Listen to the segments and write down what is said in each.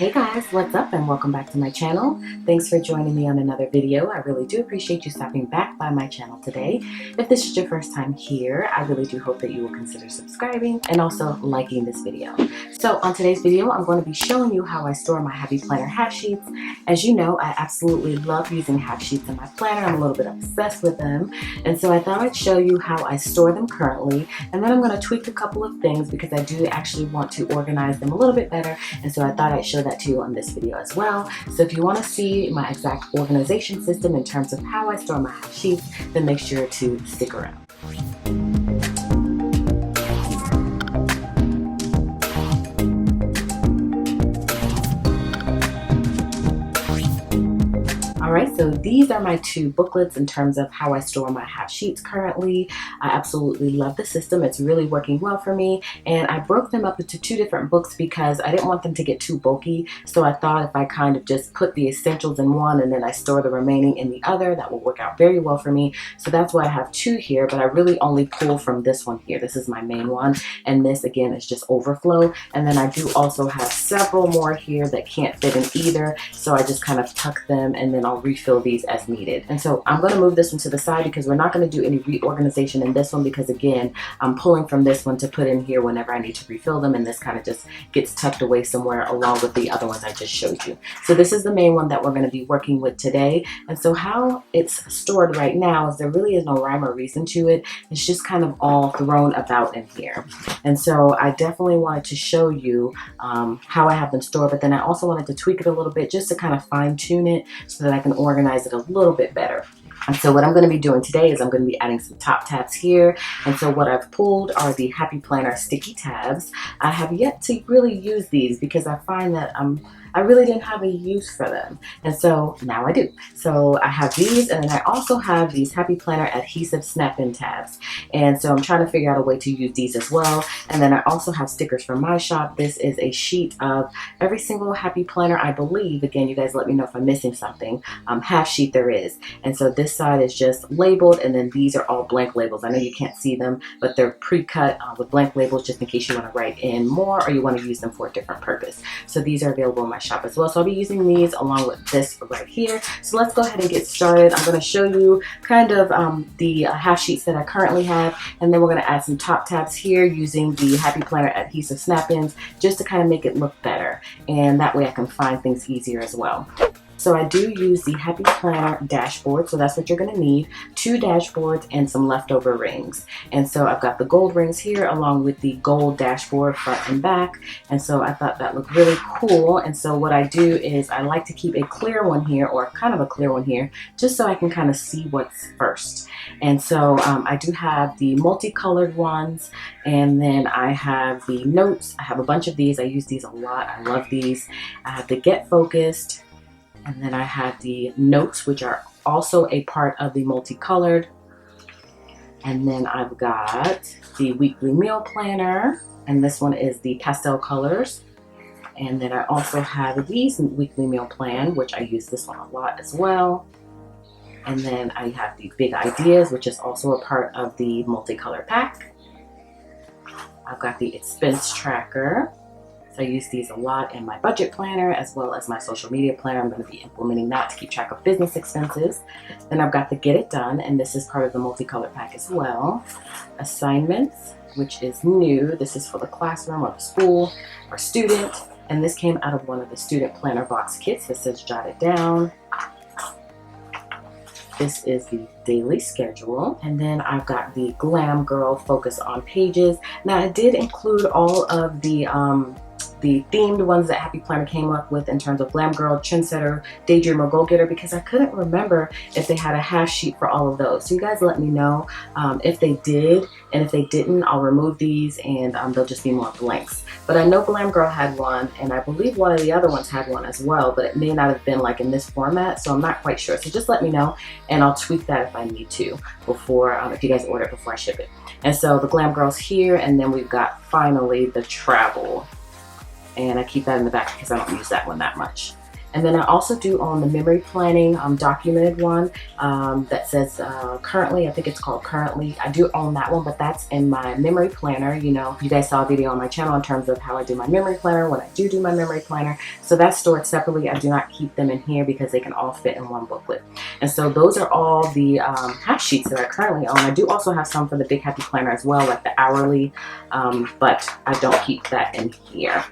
Hey guys, what's up and welcome back to my channel. Thanks for joining me on another video. I really do appreciate you stopping back by my channel today. If this is your first time here, I really do hope that you will consider subscribing and also liking this video. So on today's video, I'm going to be showing you how I store my Happy Planner half sheets. As you know, I absolutely love using half sheets in my planner. I'm a little bit obsessed with them. And so I thought I'd show you how I store them currently. And then I'm going to tweak a couple of things because I do actually want to organize them a little bit better. And so I thought I'd show that to you on this video as well. So if you want to see my exact organization system in terms of how I store my half sheets, then make sure to stick around. Alright, so these are my two booklets in terms of how I store my half sheets currently. I absolutely love the system. It's really working well for me, and I broke them up into two different books because I didn't want them to get too bulky. So I thought if I kind of just put the essentials in one and then I store the remaining in the other, that will work out very well for me. So that's why I have two here, but I really only pull from this one here. This is my main one, and this again is just overflow. And then I do also have several more here that can't fit in either, so I just kind of tuck them and then I'll refill these as needed. And so I'm going to move this one to the side because we're not going to do any reorganization in this one because again, I'm pulling from this one to put in here whenever I need to refill them, and this kind of just gets tucked away somewhere along with the other ones I just showed you. So this is the main one that we're going to be working with today. And so how it's stored right now is there really is no rhyme or reason to it. It's just kind of all thrown about in here. And so I definitely wanted to show you how I have them stored, but then I also wanted to tweak it a little bit just to kind of fine tune it so that I can organize it a little bit better. And so what I'm going to be doing today is I'm going to be adding some top tabs here. And so what I've pulled are the Happy Planner sticky tabs. I have yet to really use these because I find that I really didn't have a use for them. And so now I do. So I have these, and then I also have these Happy Planner adhesive snap-in tabs. And so I'm trying to figure out a way to use these as well. And then I also have stickers from my shop. This is a sheet of every single Happy Planner, I believe. Again, you guys let me know if I'm missing something. Half sheet there is. And so this side is just labeled, and then these are all blank labels. I know you can't see them, but they're pre-cut with blank labels just in case you want to write in more or you want to use them for a different purpose. So these are available in my shop as well. So I'll be using these along with this right here. So let's go ahead and get started. I'm going to show you kind of the half sheets that I currently have, and then we're going to add some top tabs here using the Happy Planner adhesive snap-ins just to kind of make it look better, and that way I can find things easier as well. So I do use the Happy Planner dashboard, so that's what you're going to need. 2 dashboards and some leftover rings. And so I've got the gold rings here along with the gold dashboard front and back. And so I thought that looked really cool. And so what I do is I like to keep a clear one here, or kind of a clear one here, just so I can kind of see what's first. And so I do have the multicolored ones, and then I have the notes. I have a bunch of these. I use these a lot. I love these. I have the Get Focused. And then I have the notes, which are also a part of the multicolored. And then I've got the weekly meal planner, and this one is the pastel colors. And then I also have these weekly meal plan, which I use this one a lot as well. And then I have the big ideas, which is also a part of the multicolor pack. I've got the expense tracker. So I use these a lot in my budget planner as well as my social media planner. I'm going to be implementing that to keep track of business expenses. Then I've got the Get It Done, and this is part of the multicolored pack as well. Assignments, which is new. This is for the classroom or the school or student. And this came out of one of the student planner box kits that says Jot It Down. This is the daily schedule. And then I've got the Glam Girl Focus on Pages. Now I did include all of the themed ones that Happy Planner came up with in terms of Glam Girl, Trendsetter, Daydreamer, Goal Getter, because I couldn't remember if they had a half sheet for all of those. So you guys let me know if they did, and if they didn't, I'll remove these and they'll just be more blanks. But I know Glam Girl had one, and I believe one of the other ones had one as well, but it may not have been like in this format, so I'm not quite sure. So just let me know and I'll tweak that if I need to before, if you guys order it before I ship it. And so the Glam Girl's here, and then we've got finally the travel. And I keep that in the back because I don't use that one that much. And then I also do own the memory planning documented one that says currently, I think it's called currently. I do own that one, but that's in my memory planner. You know, you guys saw a video on my channel in terms of how I do my memory planner, when I do my memory planner. So that's stored separately. I do not keep them in here because they can all fit in one booklet. And so those are all the half sheets that I currently own. I do also have some for the Big Happy Planner as well, like the hourly, but I don't keep that in here.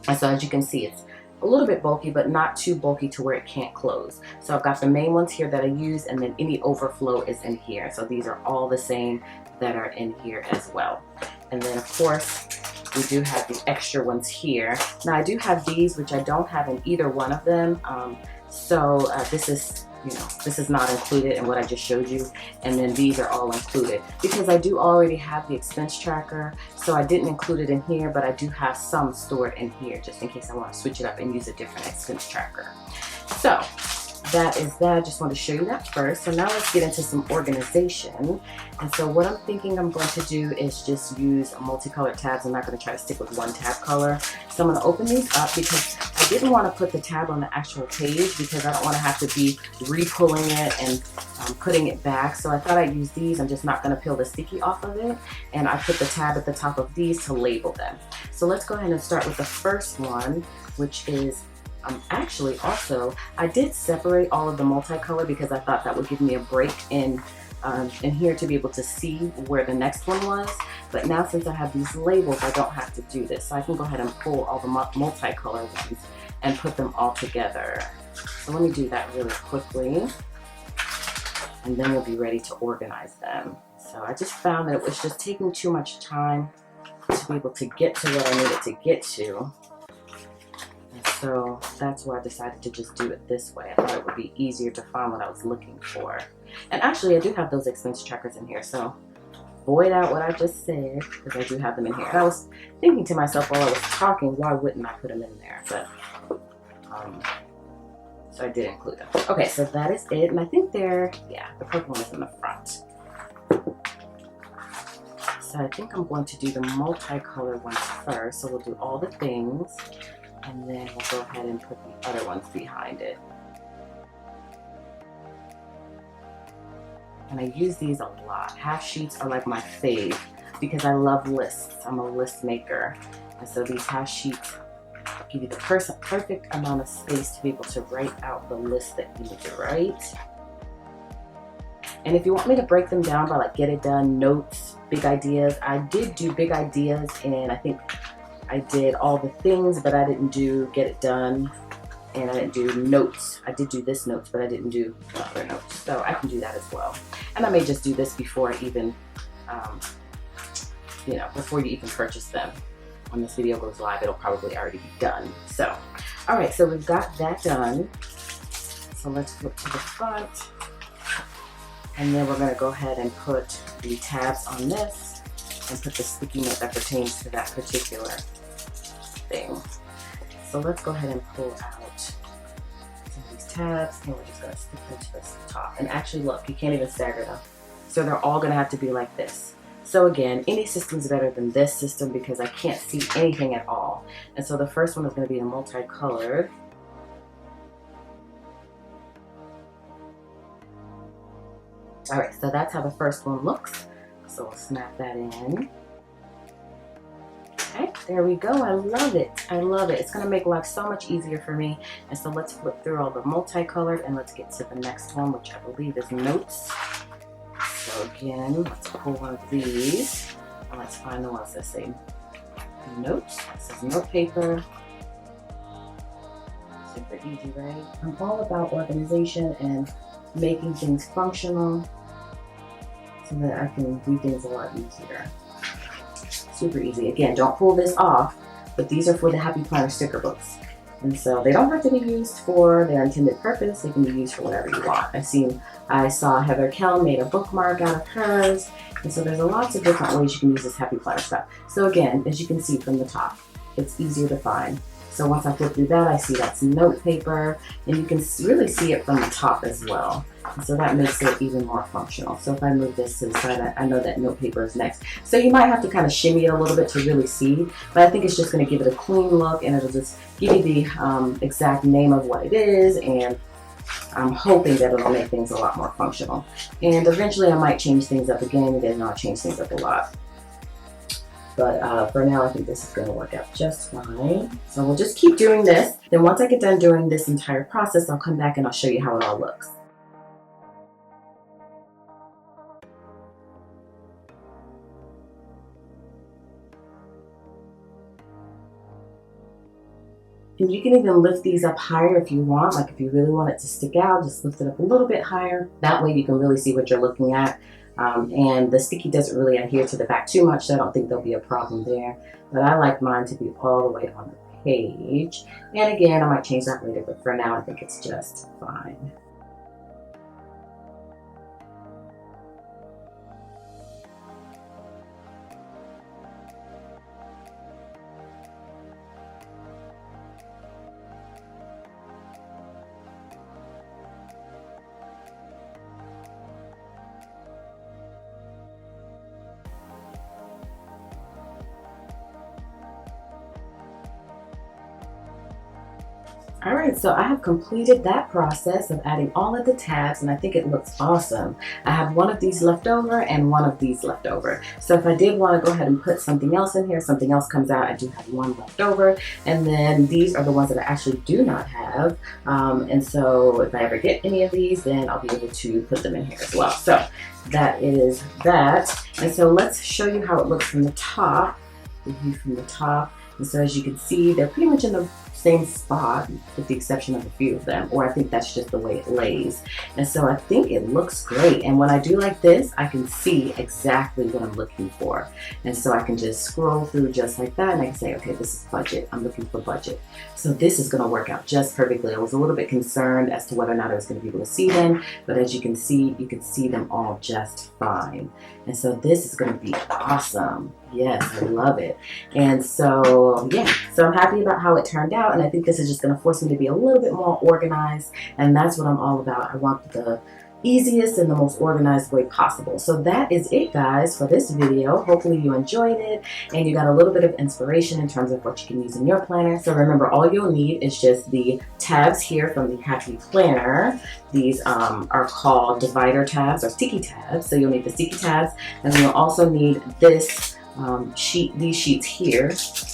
And so as you can see, it's a little bit bulky, but not too bulky to where it can't close. So I've got the main ones here that I use, and then any overflow is in here. So these are all the same that are in here as well. And then of course, we do have the extra ones here. Now I do have these, which I don't have in either one of them. This is, you know, this is not included in what I just showed you, and then these are all included because I do already have the expense tracker, so I didn't include it in here, but I do have some stored in here just in case I want to switch it up and use a different expense tracker. So that is that. I just wanted to show you that first. So now let's get into some organization. And so what I'm thinking I'm going to do is just use multicolored tabs. I'm not going to try to stick with one tab color. So I'm going to open these up because I didn't want to put the tab on the actual page because I don't want to have to be re-pulling it and putting it back. So I thought I'd use these. I'm just not going to peel the sticky off of it. And I put the tab at the top of these to label them. So let's go ahead and start with the first one, which is actually also, I did separate all of the multicolor because I thought that would give me a break in here to be able to see where the next one was. But now since I have these labels, I don't have to do this. So I can go ahead and pull all the multicolor ones and put them all together. So let me do that really quickly. And then we'll be ready to organize them. So I just found that it was just taking too much time to be able to get to what I needed to get to. So that's why I decided to just do it this way. I thought it would be easier to find what I was looking for. And actually, I do have those expense trackers in here. So void out what I just said because I do have them in here. And I was thinking to myself while I was talking, why wouldn't I put them in there? But so I did include them. Okay, so that is it. And I think they're, yeah, the purple one is in the front. So I think I'm going to do the multicolored ones first. So we'll do all the things. And then we'll go ahead and put the other ones behind it. And I use these a lot. Half sheets are like my fave because I love lists. I'm a list maker. And so these half sheets give you the perfect amount of space to be able to write out the list that you need to write. And if you want me to break them down by like get it done, notes, big ideas, I did do big ideas, and I think I did all the things, but I didn't do get it done, and I didn't do notes. I did do this notes, but I didn't do other notes. So I can do that as well. And I may just do this before I even, before you even purchase them. When this video goes live, it'll probably already be done. So, all right, so we've got that done. So let's flip to the front. And then we're gonna go ahead and put the tabs on this and put the sticky note that pertains to that particular thing. So let's go ahead and pull out some of these tabs, and we're just gonna stick them to the top. And actually look, you can't even stagger them. So they're all gonna have to be like this. So again, any system's better than this system because I can't see anything at all. And so the first one is gonna be a multicolored. All right, so that's how the first one looks. So we'll snap that in. Okay, there we go. I love it. I love it. It's gonna make life so much easier for me. And so let's flip through all the multicolored and let's get to the next one, which I believe is notes. So again, let's pull one of these and let's find the ones that say notes. This is note paper. Super easy, right? I'm all about organization and making things functional so that I can do things a lot easier. Super easy. Again, don't pull this off, but these are for the Happy Planner sticker books. And so they don't have to be used for their intended purpose. They can be used for whatever you want. I saw Heather Kell made a bookmark out of hers. And so there's lots of different ways you can use this Happy Planner stuff. So again, as you can see from the top, it's easier to find. So once I flip through that, I see that's note paper, and you can really see it from the top as well. So that makes it even more functional. So if I move this to the side, I know that note paper is next. So you might have to kind of shimmy it a little bit to really see, but I think it's just going to give it a clean look, and it'll just give you the exact name of what it is, and I'm hoping that it'll make things a lot more functional. And eventually I might change things up again, and then I'll change things up a lot. But for now, I think this is going to work out just fine. So we'll just keep doing this. Then once I get done doing this entire process, I'll come back and I'll show you how it all looks. And you can even lift these up higher if you want. Like if you really want it to stick out, just lift it up a little bit higher. That way you can really see what you're looking at. And the sticky doesn't really adhere to the back too much, so I don't think there'll be a problem there. But I like mine to be all the way on the page. And again, I might change that later, but for now I think it's just fine. Alright, so I have completed that process of adding all of the tabs, and I think it looks awesome. I have one of these left over and one of these left over. So if I did want to go ahead and put something else in here, something else comes out, I do have one left over. And then these are the ones that I actually do not have. And so if I ever get any of these, then I'll be able to put them in here as well. So that is that. And so let's show you how it looks from the top. The view from the top. And so as you can see, they're pretty much in the same spot with the exception of a few of them, or I think that's just the way it lays. And so I think it looks great. And when I do like this, I can see exactly what I'm looking for. And so I can just scroll through just like that, and I can say, okay, this is budget. I'm looking for budget. So this is going to work out just perfectly. I was a little bit concerned as to whether or not I was going to be able to see them, but as you can see them all just fine. And so this is going to be awesome. Yes, I love it. And so, yeah, so I'm happy about how it turned out, and I think this is just going to force me to be a little bit more organized, and that's what I'm all about. I want the easiest and the most organized way possible. So that is it, guys, for this video. Hopefully you enjoyed it and you got a little bit of inspiration in terms of what you can use in your planner. So remember, all you'll need is just the tabs here from the Happy Planner. These are called divider tabs or sticky tabs. So you'll need the sticky tabs, and then you'll also need this these sheets here.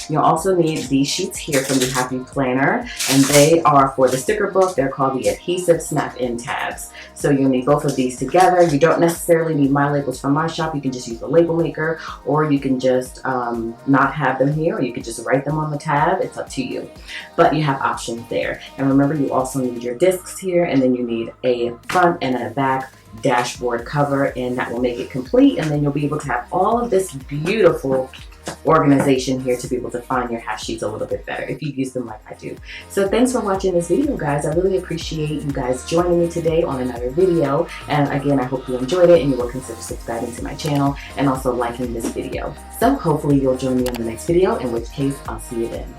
You'll also need these sheets here from the Happy Planner, and they are for the sticker book. They're called the adhesive snap-in tabs. So you'll need both of these together. You don't necessarily need my labels from my shop. You can just use the label maker, or you can just not have them here, or you could just write them on the tab. It's up to you, but you have options there. And remember, you also need your discs here, and then you need a front and a back dashboard cover, and that will make it complete. And then you'll be able to have all of this beautiful organization here to be able to find your half sheets a little bit better if you use them like I do. So thanks for watching this video, guys. I really appreciate you guys joining me today on another video. And again, I hope you enjoyed it and you will consider subscribing to my channel and also liking this video. So hopefully you'll join me on the next video, in which case I'll see you then.